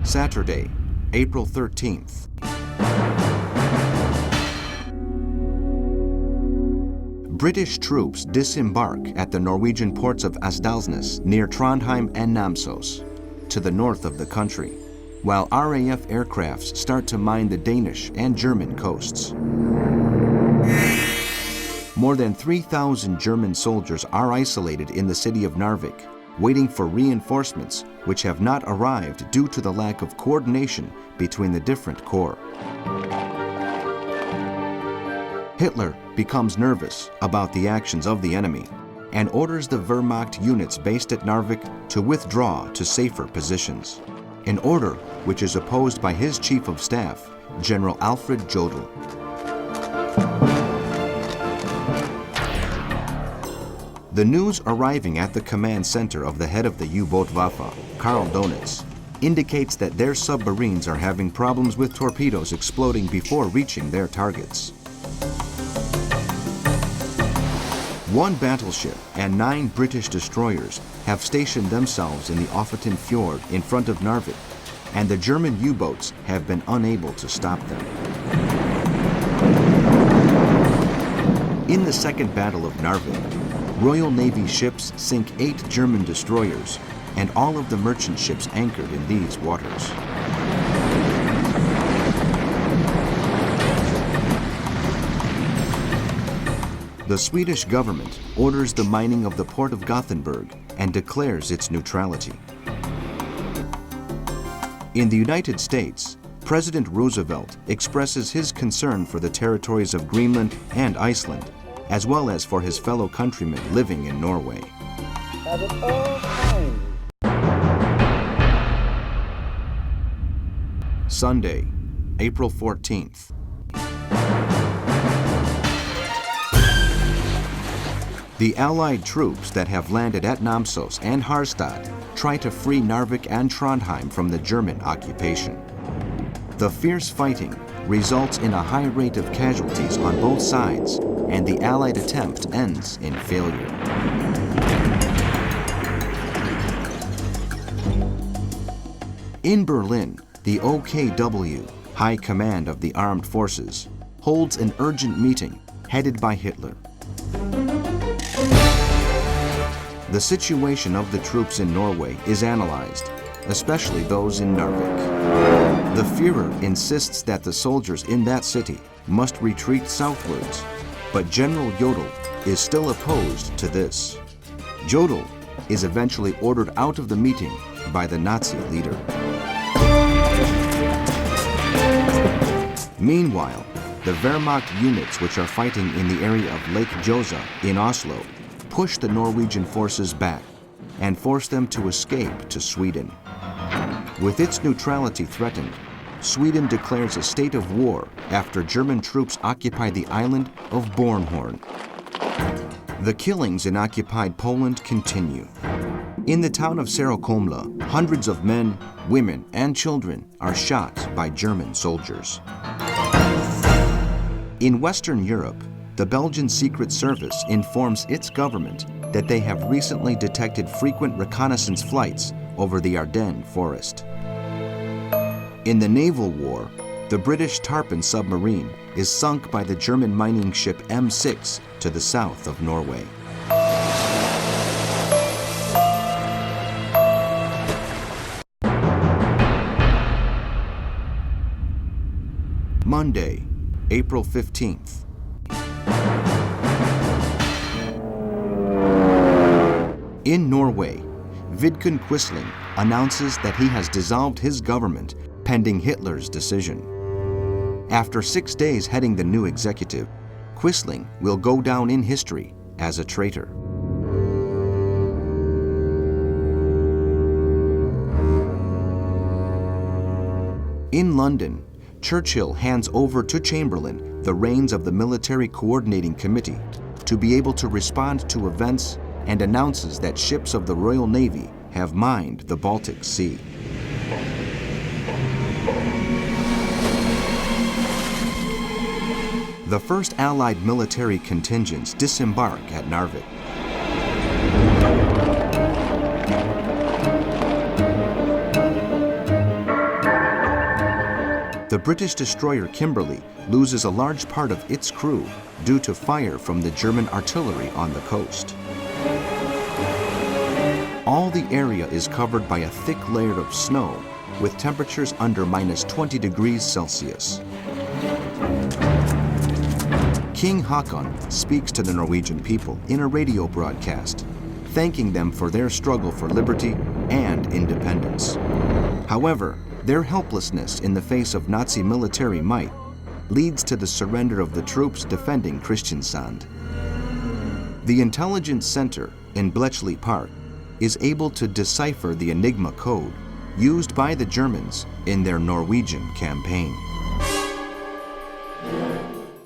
Saturday, April 13th. British troops disembark at the Norwegian ports of Asdalsnes near Trondheim and Namsos, to the north of the country, while RAF aircrafts start to mine the Danish and German coasts. More than 3,000 German soldiers are isolated in the city of Narvik, waiting for reinforcements which have not arrived due to the lack of coordination between the different corps. Hitler becomes nervous about the actions of the enemy and orders the Wehrmacht units based at Narvik to withdraw to safer positions, an order which is opposed by his chief of staff, General Alfred Jodl. The news arriving at the command center of the head of the U-boat Waffe, Karl Donitz, indicates that their submarines are having problems with torpedoes exploding before reaching their targets. One battleship and 9 British destroyers have stationed themselves in the Ofoten Fjord in front of Narvik, and the German U-boats have been unable to stop them. In the Second Battle of Narvik, Royal Navy ships sink 8 German destroyers and all of the merchant ships anchored in these waters. The Swedish government orders the mining of the port of Gothenburg and declares its neutrality. In the United States, President Roosevelt expresses his concern for the territories of Greenland and Iceland, as well as for his fellow countrymen living in Norway. Sunday, April 14th. The Allied troops that have landed at Namsos and Harstad try to free Narvik and Trondheim from the German occupation. The fierce fighting results in a high rate of casualties on both sides, and the Allied attempt ends in failure. In Berlin, the OKW, High Command of the Armed Forces, holds an urgent meeting headed by Hitler. The situation of the troops in Norway is analyzed, especially those in Narvik. The Führer insists that the soldiers in that city must retreat southwards, but General Jodl is still opposed to this. Jodl is eventually ordered out of the meeting by the Nazi leader. Meanwhile, the Wehrmacht units which are fighting in the area of Lake Josa in Oslo push the Norwegian forces back and force them to escape to Sweden. With its neutrality threatened, Sweden declares a state of war after German troops occupy the island of Bornholm. The killings in occupied Poland continue. In the town of Serokomla, hundreds of men, women, and children are shot by German soldiers. In Western Europe, the Belgian Secret Service informs its government that they have recently detected frequent reconnaissance flights over the Ardennes forest. In the naval war, the British Tarpon submarine is sunk by the German mining ship M6 to the south of Norway. Monday, April 15th. In Norway, Vidkun Quisling announces that he has dissolved his government pending Hitler's decision. After 6 days heading the new executive, Quisling will go down in history as a traitor. In London, Churchill hands over to Chamberlain the reins of the Military Coordinating Committee to be able to respond to events, and announces that ships of the Royal Navy have mined the Baltic Sea. The first Allied military contingents disembark at Narvik. The British destroyer Kimberley loses a large part of its crew due to fire from the German artillery on the coast. All the area is covered by a thick layer of snow with temperatures under -20 degrees Celsius. King Haakon speaks to the Norwegian people in a radio broadcast, thanking them for their struggle for liberty and independence. However, their helplessness in the face of Nazi military might leads to the surrender of the troops defending Kristiansand. The Intelligence Center in Bletchley Park is able to decipher the Enigma code used by the Germans in their Norwegian campaign.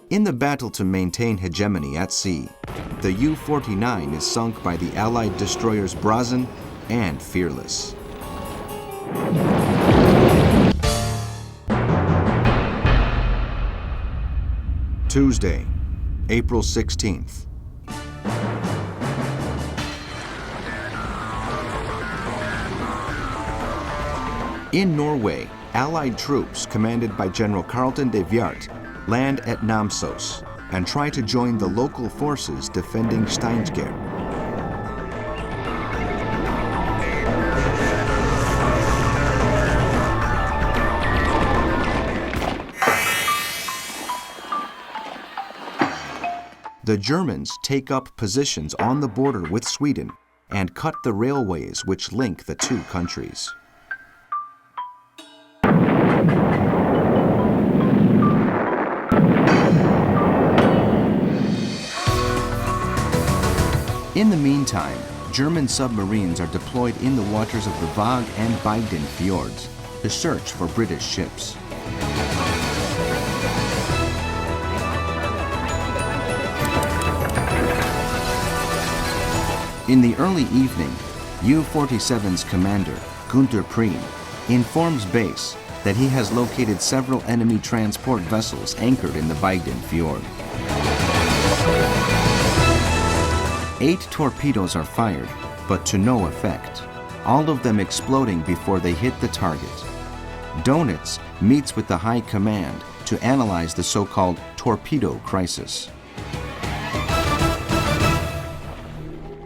In the battle to maintain hegemony at sea, the U-49 is sunk by the Allied destroyers Brazen and Fearless. Tuesday, April 16th. In Norway, Allied troops commanded by General Carleton de Viart land at Namsos and try to join the local forces defending Steinkjer. The Germans take up positions on the border with Sweden and cut the railways which link the two countries. In the meantime, German submarines are deployed in the waters of the Vag and Bygden fjords to search for British ships. In the early evening, U-47's commander, Gunther Prien, informs base that he has located several enemy transport vessels anchored in the Bygden fjord. 8 torpedoes are fired, but to no effect, all of them exploding before they hit the target. Donitz meets with the High Command to analyze the so-called torpedo crisis.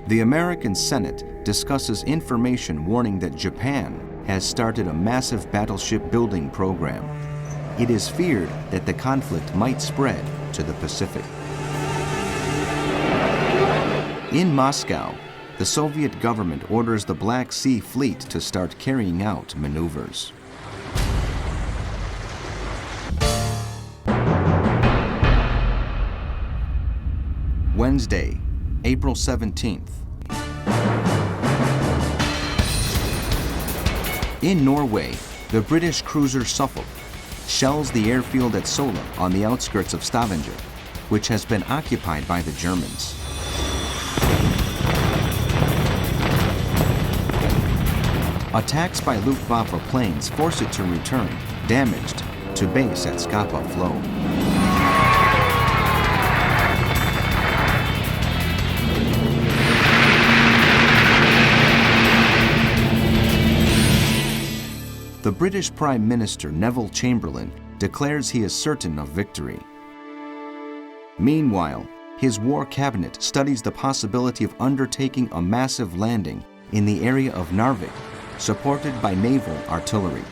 The American Senate discusses information warning that Japan has started a massive battleship building program. It is feared that the conflict might spread to the Pacific. In Moscow, the Soviet government orders the Black Sea Fleet to start carrying out maneuvers. Wednesday, April 17th. In Norway, the British cruiser Suffolk shells the airfield at Sola on the outskirts of Stavanger, which has been occupied by the Germans. Attacks by Luftwaffe planes force it to return, damaged, to base at Scapa Flow. The British Prime Minister Neville Chamberlain declares he is certain of victory. Meanwhile, his war cabinet studies the possibility of undertaking a massive landing in the area of Narvik, supported by naval artillery.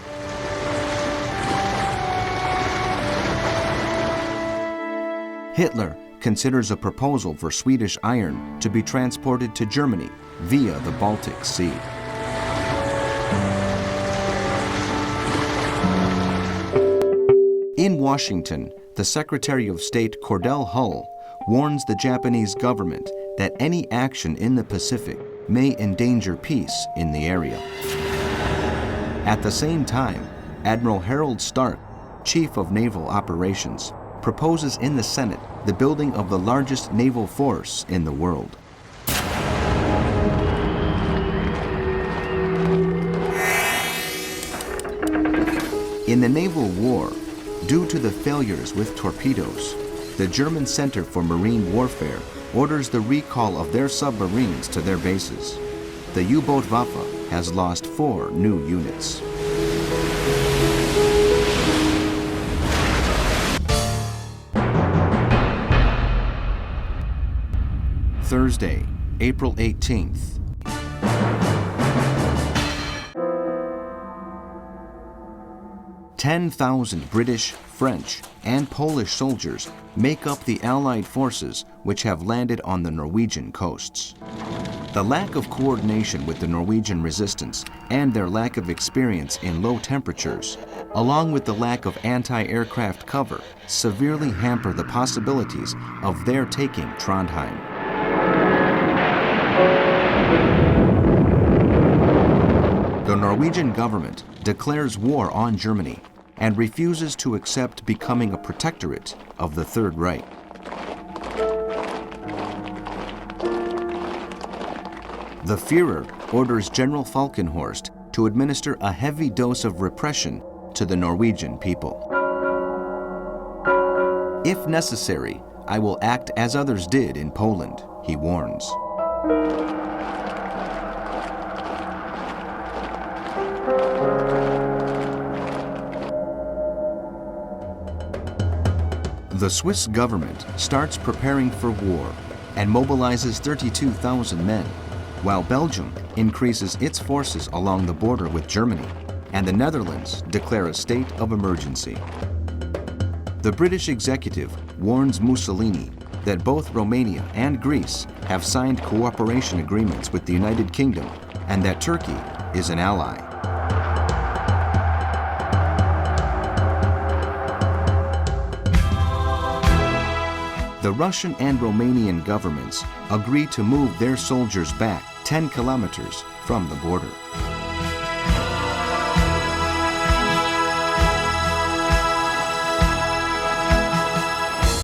Hitler considers a proposal for Swedish iron to be transported to Germany via the Baltic Sea. In Washington, the Secretary of State Cordell Hull warns the Japanese government that any action in the Pacific may endanger peace in the area. At the same time, Admiral Harold Stark, Chief of Naval Operations, proposes in the Senate the building of the largest naval force in the world. In the naval war, due to the failures with torpedoes, the German Center for Marine Warfare orders the recall of their submarines to their bases. The U-boat Waffe has lost 4 new units. Thursday, April 18th. "10,000 British, French, and Polish soldiers make up the Allied forces which have landed on the Norwegian coasts. The lack of coordination with the Norwegian resistance and their lack of experience in low temperatures, along with the lack of anti-aircraft cover, severely hamper the possibilities of their taking Trondheim. The Norwegian government declares war on Germany and refuses to accept becoming a protectorate of the Third Reich. The Führer orders General Falkenhorst to administer a heavy dose of repression to the Norwegian people. If necessary, I will act as others did in Poland, he warns. The Swiss government starts preparing for war and mobilizes 32,000 men, while Belgium increases its forces along the border with Germany, and the Netherlands declare a state of emergency. The British executive warns Mussolini that both Romania and Greece have signed cooperation agreements with the United Kingdom and that Turkey is an ally. The Russian and Romanian governments agree to move their soldiers back 10 kilometers from the border.